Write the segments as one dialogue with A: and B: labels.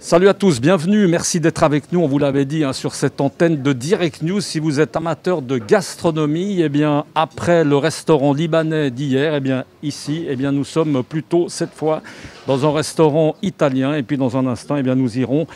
A: Salut à tous, bienvenue, merci d'être avec nous, on vous l'avait dit sur cette antenne de Direct News. Si vous êtes amateur de gastronomie, après le restaurant libanais d'hier, ici, nous sommes plutôt cette fois dans un restaurant italien. Et puis dans un instant, nous irons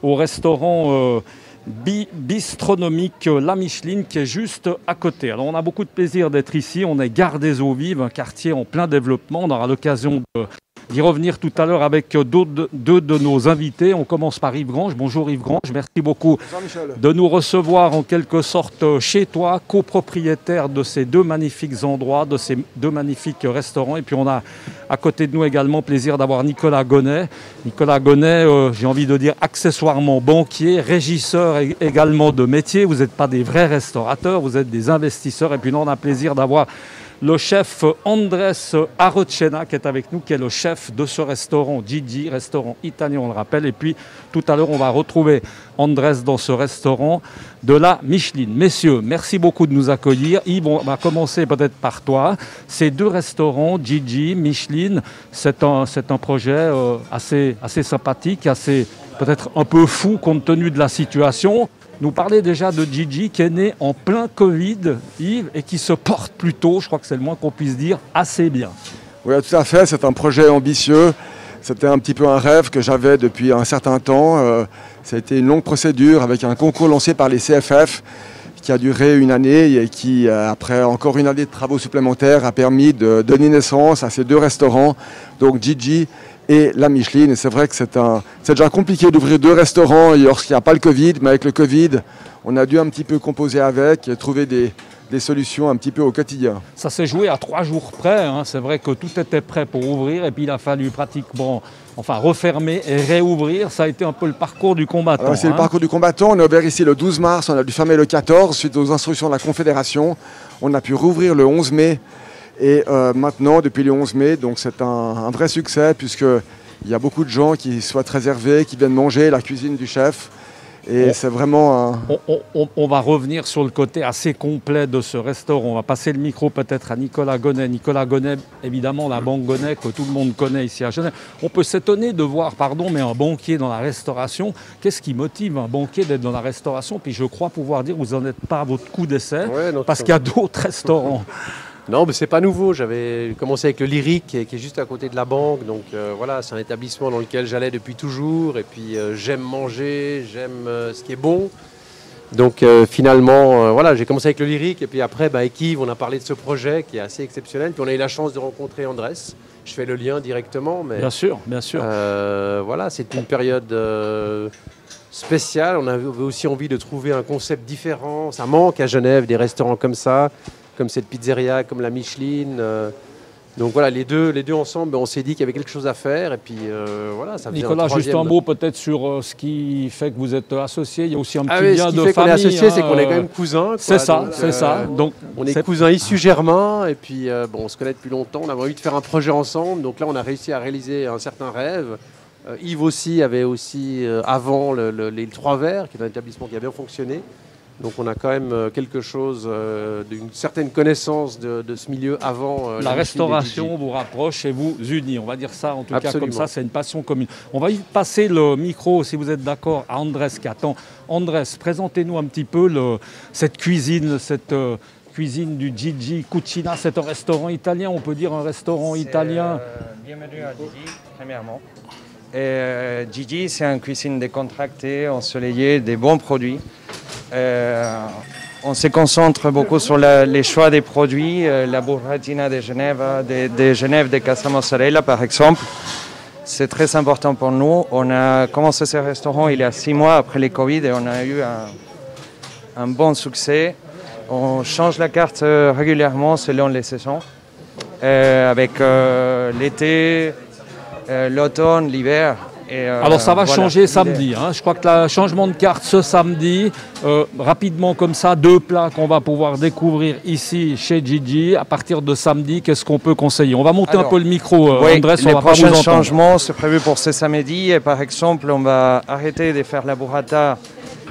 A: au restaurant bistronomique La Micheline qui est juste à côté. Alors on a beaucoup de plaisir d'être ici, on est Gare des Eaux Vives, un quartier en plein développement. On aura l'occasion d'y revenir tout à l'heure avec deux de nos invités. On commence par Yves Grange. Bonjour Yves Grange, merci beaucoup de nous recevoir en quelque sorte chez toi, copropriétaire de ces deux magnifiques endroits, de ces deux magnifiques restaurants. Et puis on a à côté de nous également plaisir d'avoir Nicolas Gonnet. Nicolas Gonnet, j'ai envie de dire accessoirement banquier, régisseur également de métier. Vous n'êtes pas des vrais restaurateurs, vous êtes des investisseurs. Et puis nous on a plaisir d'avoir le chef Andrés Arocena qui est avec nous, qui est le chef de ce restaurant Gigi, restaurant italien on le rappelle. Et puis tout à l'heure on va retrouver Andrés dans ce restaurant de La Micheline. Messieurs, merci beaucoup de nous accueillir. Yves, on va commencer peut-être par toi. Ces deux restaurants, Gigi, Micheline, c'est un projet assez sympathique, assez peut-être un peu fou compte tenu de la situation. Nous parler déjà de Gigi qui est né en plein Covid, Yves, et qui se porte plutôt, je crois que c'est le moins qu'on puisse dire, assez bien.
B: Oui, tout à fait. C'est un projet ambitieux. C'était un petit peu un rêve que j'avais depuis un certain temps. Ça a été une longue procédure avec un concours lancé par les CFF qui a duré une année et qui, après encore une année de travaux supplémentaires, a permis de donner naissance à ces deux restaurants, donc Gigi et La Micheline. Et c'est vrai que c'est déjà compliqué d'ouvrir deux restaurants lorsqu'il n'y a pas le Covid, mais avec le Covid, on a dû un petit peu composer avec et trouver des solutions un petit peu au quotidien.
A: Ça s'est joué à 3 jours près, C'est vrai que tout était prêt pour ouvrir et puis il a fallu pratiquement refermer et réouvrir. Ça a été un peu le parcours du combattant.
B: Alors, c'est le parcours du combattant. On a ouvert ici le 12 mars, on a dû fermer le 14 suite aux instructions de la Confédération. On a pu rouvrir le 11 mai. Et maintenant, depuis le 11 mai, donc c'est un vrai succès puisqu'il y a beaucoup de gens qui souhaitent réserver, qui viennent manger la cuisine du chef. Et c'est vraiment
A: on va revenir sur le côté assez complet de ce restaurant. On va passer le micro peut-être à Nicolas Gonnet. Nicolas Gonnet, évidemment, la banque Gonnet que tout le monde connaît ici à Genève. On peut s'étonner de voir, un banquier dans la restauration. Qu'est-ce qui motive un banquier d'être dans la restauration? Puis je crois pouvoir dire que vous n'en êtes pas à votre coup d'essai, parce qu'il y a d'autres restaurants.
C: Non, mais c'est pas nouveau. J'avais commencé avec le Lyrique, qui est juste à côté de la banque. Donc voilà, c'est un établissement dans lequel j'allais depuis toujours. Et puis j'aime manger, j'aime ce qui est bon. Donc finalement, j'ai commencé avec le Lyrique. Et puis après, avec Yves, on a parlé de ce projet qui est assez exceptionnel. Puis on a eu la chance de rencontrer Andrés. Je fais le lien directement. Mais,
A: bien sûr, bien sûr.
C: C'est une période spéciale. On avait aussi envie de trouver un concept différent. Ça manque à Genève, des restaurants comme ça, comme cette pizzeria, comme la Micheline. Donc voilà, les deux ensemble, on s'est dit qu'il y avait quelque chose à faire. Et puis ça faisait
A: Nicolas, juste un mot peut-être sur ce qui fait que vous êtes associé. Il y a aussi un petit lien de famille.
C: Ce qui fait qu'on est associé, c'est qu'on est quand même cousins.
A: C'est ça. Donc,
C: on est cousins issus germains. Et puis on se connaît depuis longtemps. On avait envie de faire un projet ensemble. Donc là, on a réussi à réaliser un certain rêve. Yves aussi avait avant les Trois Verts, qui est un établissement qui a bien fonctionné. Donc on a quand même quelque chose d'une certaine connaissance de ce milieu avant.
A: La restauration vous rapproche et vous unit, on va dire ça en tout cas comme ça, c'est une passion commune. On va y passer le micro, si vous êtes d'accord, à Andrés qui attend. Andrés, présentez-nous un petit peu cette cuisine, cuisine du Gigi Cucina. C'est un restaurant italien, on peut dire un restaurant italien.
D: Bienvenue à Gigi, premièrement. Gigi, c'est une cuisine décontractée, ensoleillée, des bons produits. On se concentre beaucoup sur les choix des produits, la burratina de Genève, de Genève de Casa Mozzarella par exemple. C'est très important pour nous. On a commencé ce restaurant il y a 6 mois après le Covid et on a eu un bon succès. On change la carte régulièrement selon les saisons, avec l'été, l'automne, l'hiver.
A: Alors ça va changer samedi. Je crois que le changement de carte ce samedi, rapidement comme ça, 2 plats qu'on va pouvoir découvrir ici chez Gigi. À partir de samedi, qu'est-ce qu'on peut conseiller? On va monter un peu le micro, Andrés, on va pas vous entendre.
D: Les prochains changements, c'est prévu pour ce samedi. Et par exemple, on va arrêter de faire la burrata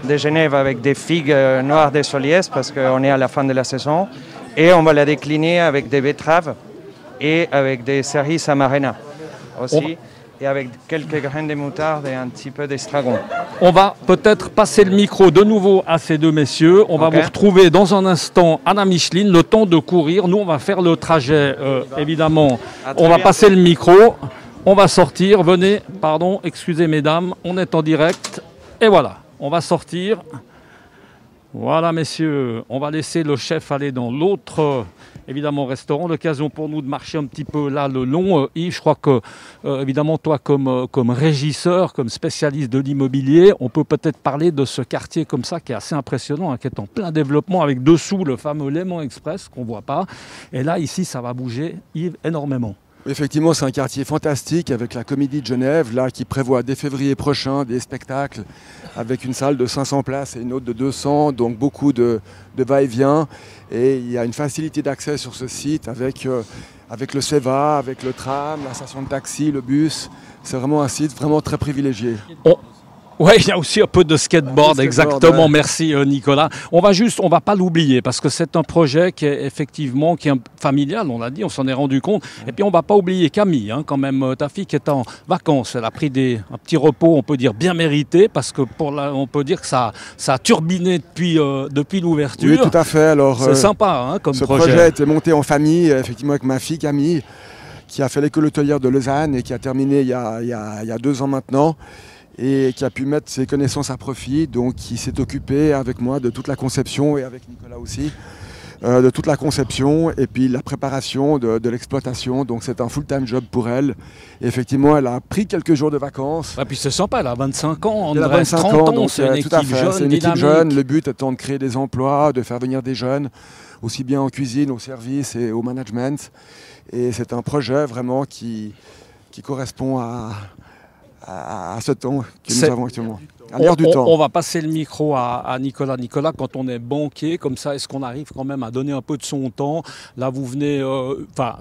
D: de Genève avec des figues noires de Soliès parce qu'on est à la fin de la saison. Et on va la décliner avec des betteraves et avec des cerises amarena aussi. et avec quelques graines de moutarde et un petit peu d'estragon.
A: On va peut-être passer le micro de nouveau à ces deux messieurs. On va vous retrouver dans un instant à la Micheline, le temps de courir. Nous, on va faire le trajet, évidemment. On va passer le micro, on va sortir. Venez, pardon, excusez mesdames, on est en direct. Et voilà, on va sortir. Voilà, messieurs, on va laisser le chef aller dans l'autre, évidemment, restaurant. L'occasion pour nous de marcher un petit peu là le long. Yves, je crois que, évidemment, toi, comme régisseur, comme spécialiste de l'immobilier, on peut peut-être parler de ce quartier comme ça qui est assez impressionnant, hein, qui est en plein développement, avec dessous le fameux Léman Express qu'on ne voit pas. Et là, ici, ça va bouger, Yves, énormément.
B: Effectivement, c'est un quartier fantastique avec la Comédie de Genève, là, qui prévoit dès février prochain des spectacles avec une salle de 500 places et une autre de 200, donc beaucoup de va-et-vient. Et il y a une facilité d'accès sur ce site avec le CEVA, avec le tram, la station de taxi, le bus. C'est vraiment un site vraiment très privilégié.
A: Oui, il y a aussi un peu de skateboard, exactement. Ouais. Merci Nicolas. On va pas l'oublier parce que c'est un projet qui est effectivement familial, on l'a dit, on s'en est rendu compte. Et puis on va pas oublier Camille, hein, quand même, ta fille qui est en vacances. Elle a pris un petit repos, on peut dire bien mérité, parce que on peut dire que ça a turbiné depuis l'ouverture.
B: Oui, tout à fait. Alors,
A: c'est sympa, hein, comme projet.
B: Ce projet a été monté en famille, effectivement, avec ma fille Camille, qui a fait l'école hôtelière de Lausanne et qui a terminé il y a 2 ans maintenant, et qui a pu mettre ses connaissances à profit, donc qui s'est occupé avec moi de toute la conception, et avec Nicolas aussi, de toute la conception et puis la préparation de l'exploitation. Donc c'est un full-time job pour elle. Et effectivement, elle a pris quelques jours de vacances.
A: Et puis c'est sympa, elle a 25 ans,
B: elle a 25 ans, donc c'est une équipe jeune, c'est une équipe jeune. Le but étant de créer des emplois, de faire venir des jeunes, aussi bien en cuisine, au service et au management. Et c'est un projet vraiment qui correspond à ce temps que nous avons actuellement.
A: On va passer le micro à Nicolas. Nicolas, quand on est banquier, comme ça, est-ce qu'on arrive quand même à donner un peu de son temps? Là, vous venez,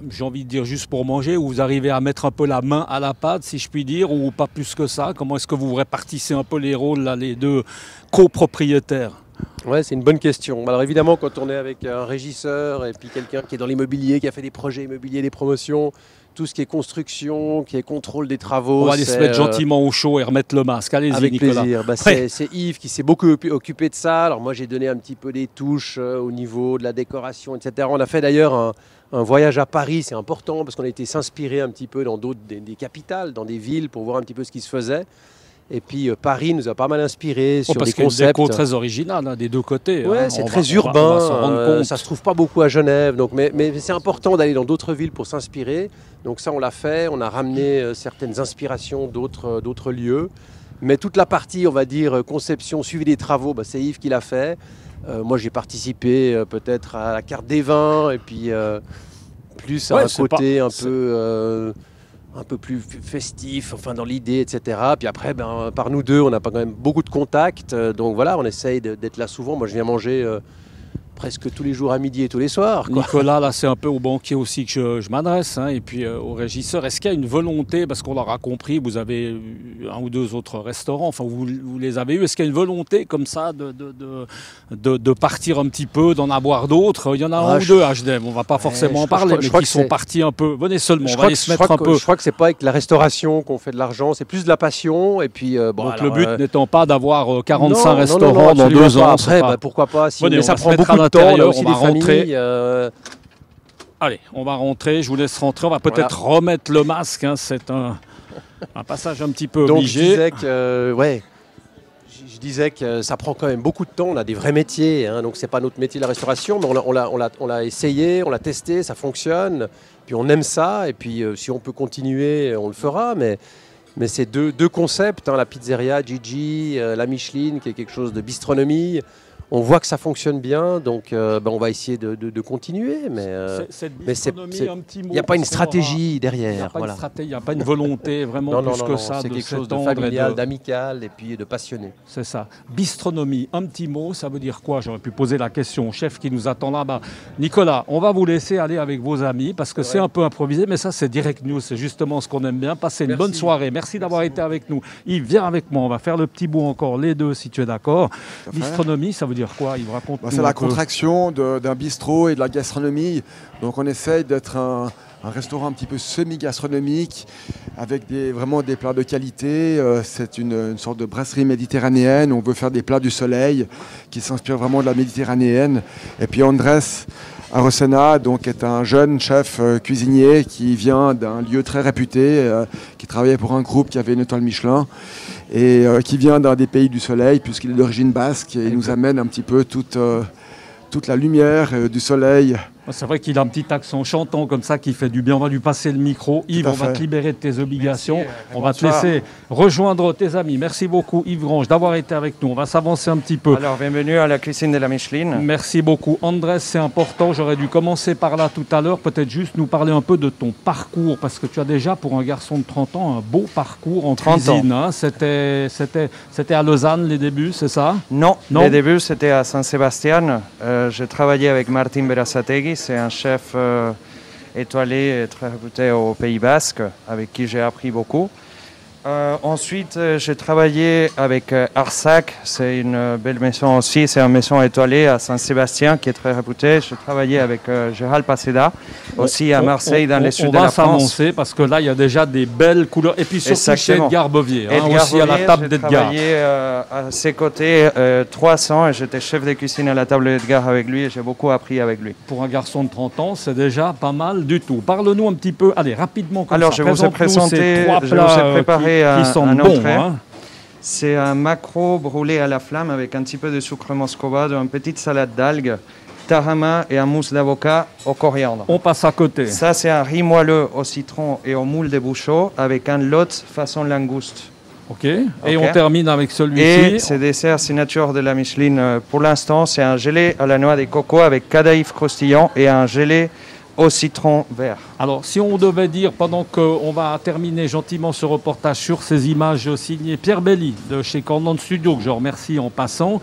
A: j'ai envie de dire juste pour manger, ou vous arrivez à mettre un peu la main à la pâte, si je puis dire, ou pas plus que ça? Comment est-ce que vous répartissez un peu les rôles, là, les deux copropriétaires?
C: Ouais, c'est une bonne question. Alors évidemment, quand on est avec un régisseur et puis quelqu'un qui est dans l'immobilier, qui a fait des projets immobiliers, des promotions, tout ce qui est construction, qui est contrôle des travaux.
A: On va aller se mettre gentiment au chaud et remettre le masque. Allez-y,
C: avec
A: Nicolas.
C: Plaisir. C'est Yves qui s'est beaucoup occupé de ça. Alors moi, j'ai donné un petit peu des touches au niveau de la décoration, etc. On a fait d'ailleurs un voyage à Paris, c'est important, parce qu'on a été s'inspirer un petit peu dans d'autres des capitales, dans des villes, pour voir un petit peu ce qui se faisait. Et puis Paris nous a pas mal inspiré sur des concepts.
A: Parce qu'il y a une déco très originale, hein, des deux côtés.
C: Ouais,
A: hein.
C: c'est très urbain, ça se trouve pas beaucoup à Genève, donc, mais c'est important d'aller dans d'autres villes pour s'inspirer. Donc ça, on l'a fait, on a ramené certaines inspirations d'autres lieux. Mais toute la partie, on va dire, conception, suivi des travaux, c'est Yves qui l'a fait. Moi, j'ai participé peut-être à la carte des vins, et puis plus à un côté un peu plus festif, enfin dans l'idée, etc. Puis après, par nous deux, on a quand même beaucoup de contacts. Donc voilà, on essaye d'être là souvent. Moi, je viens manger presque tous les jours à midi et tous les soirs, quoi.
A: Nicolas, là, c'est un peu au banquier aussi que je m'adresse, hein, et puis au régisseur. Est-ce qu'il y a une volonté, parce qu'on l'aura compris, vous avez un ou deux autres restaurants, enfin vous les avez eus, est-ce qu'il y a une volonté comme ça de partir un petit peu, d'en avoir d'autres? Il y en a un ou deux à Genève, on ne va pas forcément en parler, mais qui sont partis un peu. Venez seulement, on va aller se mettre un peu.
C: Je crois que c'est pas avec la restauration qu'on fait de l'argent, c'est plus de la passion. Et puis,
A: donc le but n'étant pas d'avoir 45 restaurants dans 2 ans.
C: Après, pourquoi pas, mais ça prend beaucoup de temps, il y a aussi des familles.
A: Allez, on va rentrer, je vous laisse rentrer, on va peut-être remettre le masque, hein, c'est un passage un petit peu obligé.
C: Donc je disais que ça prend quand même beaucoup de temps, on a des vrais métiers, hein, donc c'est pas notre métier la restauration, mais on l'a essayé, on l'a testé, ça fonctionne, puis on aime ça, et puis si on peut continuer, on le fera, mais c'est deux concepts, hein, la pizzeria, Gigi, la Micheline, qui est quelque chose de bistronomie. On voit que ça fonctionne bien, donc on va essayer de continuer. Mais il n'y a pas une stratégie derrière.
A: Il n'y a pas une volonté vraiment plus que ça.
C: C'est quelque chose de familial, d'amical et puis de passionné.
A: C'est ça. Bistronomie, un petit mot, ça veut dire quoi? J'aurais pu poser la question au chef qui nous attend là-bas. Nicolas, on va vous laisser aller avec vos amis parce que c'est un peu improvisé, mais ça c'est Direct News, c'est justement ce qu'on aime bien. Passez une bonne soirée. Merci d'avoir été avec nous. Yves, viens avec moi, on va faire le petit bout encore, les deux si tu es d'accord. Bistronomie, ça veut dire quoi? Il raconte
B: c'est la contraction d'un bistrot et de la gastronomie. Donc on essaye d'être un restaurant un petit peu semi-gastronomique avec vraiment des plats de qualité. C'est une sorte de brasserie méditerranéenne. On veut faire des plats du soleil qui s'inspirent vraiment de la méditerranéenne. Et puis Andrés Arocena donc, est un jeune chef cuisinier qui vient d'un lieu très réputé, qui travaillait pour un groupe qui avait une étoile Michelin et qui vient d'un des pays du soleil puisqu'il est d'origine basque et il nous amène un petit peu toute la lumière du soleil.
A: C'est vrai qu'il a un petit accent chantant comme ça qui fait du bien. On va lui passer le micro. Yves, on va te libérer de tes obligations.
D: Merci,
A: on va te laisser rejoindre tes amis. Merci beaucoup Yves Grange d'avoir été avec nous. On va s'avancer un petit peu.
D: Alors, bienvenue à la cuisine de la Micheline.
A: Merci beaucoup. Andrés, c'est important. J'aurais dû commencer par là tout à l'heure. Peut-être juste nous parler un peu de ton parcours. Parce que tu as déjà, pour un garçon de 30 ans, un beau parcours en cuisine. Hein. C'était à Lausanne les débuts, c'est ça?
D: Non, les débuts, c'était à Saint-Sébastien. J'ai travaillé avec Martin Berasategui. C'est un chef étoilé et très réputé au Pays Basque, avec qui j'ai appris beaucoup. Ensuite, j'ai travaillé avec Arsac, c'est une belle maison aussi, c'est une maison étoilée à Saint-Sébastien qui est très réputée. J'ai travaillé avec Gérald Paseda, aussi à Marseille, dans le sud de la France.
A: On va s'avancer parce que là, il y a déjà des belles couleurs. Et puis surtout chez Edgar Bovier, aussi à la table d'Edgar.
D: J'ai travaillé à ses côtés 300 et j'étais chef de cuisine à la table d'Edgar avec lui et j'ai beaucoup appris avec lui.
A: Pour un garçon de 30 ans, c'est déjà pas mal du tout. Parle-nous un petit peu, allez, rapidement comme
D: alors,
A: ça.
D: Alors, je vous ai présenté, je vous ai préparé
A: qui sont bons. Hein.
D: C'est un maquereau brûlé à la flamme avec un petit peu de sucre moscovado, une petite salade d'algues, tarama et un mousse d'avocat au coriandre.
A: On passe à côté.
D: Ça, c'est un riz moelleux au citron et au moule de bouchot avec un lot façon langouste.
A: Ok. Et on termine avec celui-ci.
D: Et ce dessert signature de la Micheline, pour l'instant, c'est un gelé à la noix de coco avec cadaïf croustillant et un gelé au citron vert.
A: Alors, si on devait dire, pendant qu'on va terminer gentiment ce reportage sur ces images signées Pierre Belly de chez Cornon Studio, que je remercie en passant,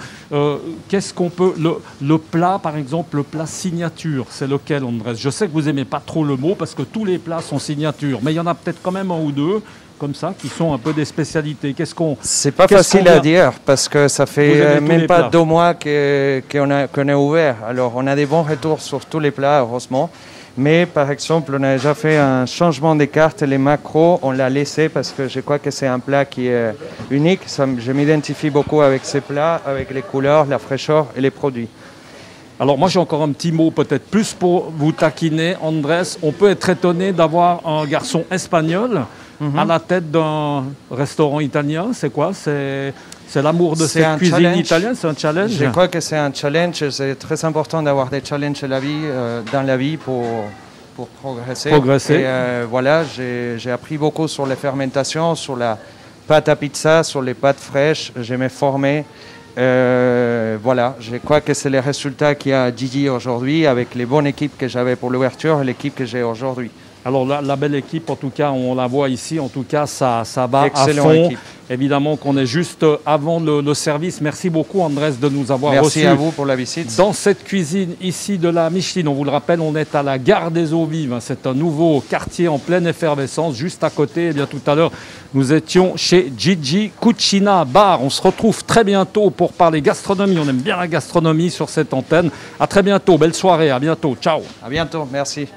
A: qu'est-ce qu'on peut... Le plat, par exemple, le plat signature, c'est lequel, Andrés? Je sais que vous n'aimez pas trop le mot, parce que tous les plats sont signatures, mais il y en a peut-être quand même un ou deux, comme ça, qui sont un peu des spécialités.
D: C'est pas facile à dire, parce que ça fait même pas 2 mois qu'on est ouvert. Alors, on a des bons retours sur tous les plats, heureusement. Mais par exemple, on a déjà fait un changement des cartes. Les macros, on l'a laissé parce que je crois que c'est un plat qui est unique. Je m'identifie beaucoup avec ces plats, avec les couleurs, la fraîcheur et les produits.
A: Alors moi j'ai encore un petit mot peut-être plus pour vous taquiner, Andrés. On peut être étonné d'avoir un garçon espagnol à la tête d'un restaurant italien. C'est quoi? C'est l'amour de cette cuisine italienne, c'est un challenge?
D: Je crois que c'est un challenge. C'est très important d'avoir des challenges dans la vie pour progresser. Et voilà, j'ai appris beaucoup sur les fermentations, sur la pâte à pizza, sur les pâtes fraîches. Je m'ai formé. Voilà, je crois que c'est les résultats qu'il y a à Gigi aujourd'hui avec les bonnes équipes que j'avais pour l'ouverture et l'équipe que j'ai aujourd'hui.
A: Alors la belle équipe, en tout cas, on la voit ici, en tout cas, ça va
D: excellent
A: à fond.
D: Équipe.
A: Évidemment qu'on est juste avant le service. Merci beaucoup, Andrés, de nous avoir reçus.
D: Merci à vous pour la visite.
A: Dans cette cuisine ici de la Micheline, on vous le rappelle, on est à la gare des Eaux Vives. C'est un nouveau quartier en pleine effervescence, juste à côté. Eh bien, tout à l'heure, nous étions chez Gigi Cucina Bar. On se retrouve très bientôt pour parler gastronomie. On aime bien la gastronomie sur cette antenne. À très bientôt. Belle soirée. À bientôt. Ciao.
D: À bientôt. Merci.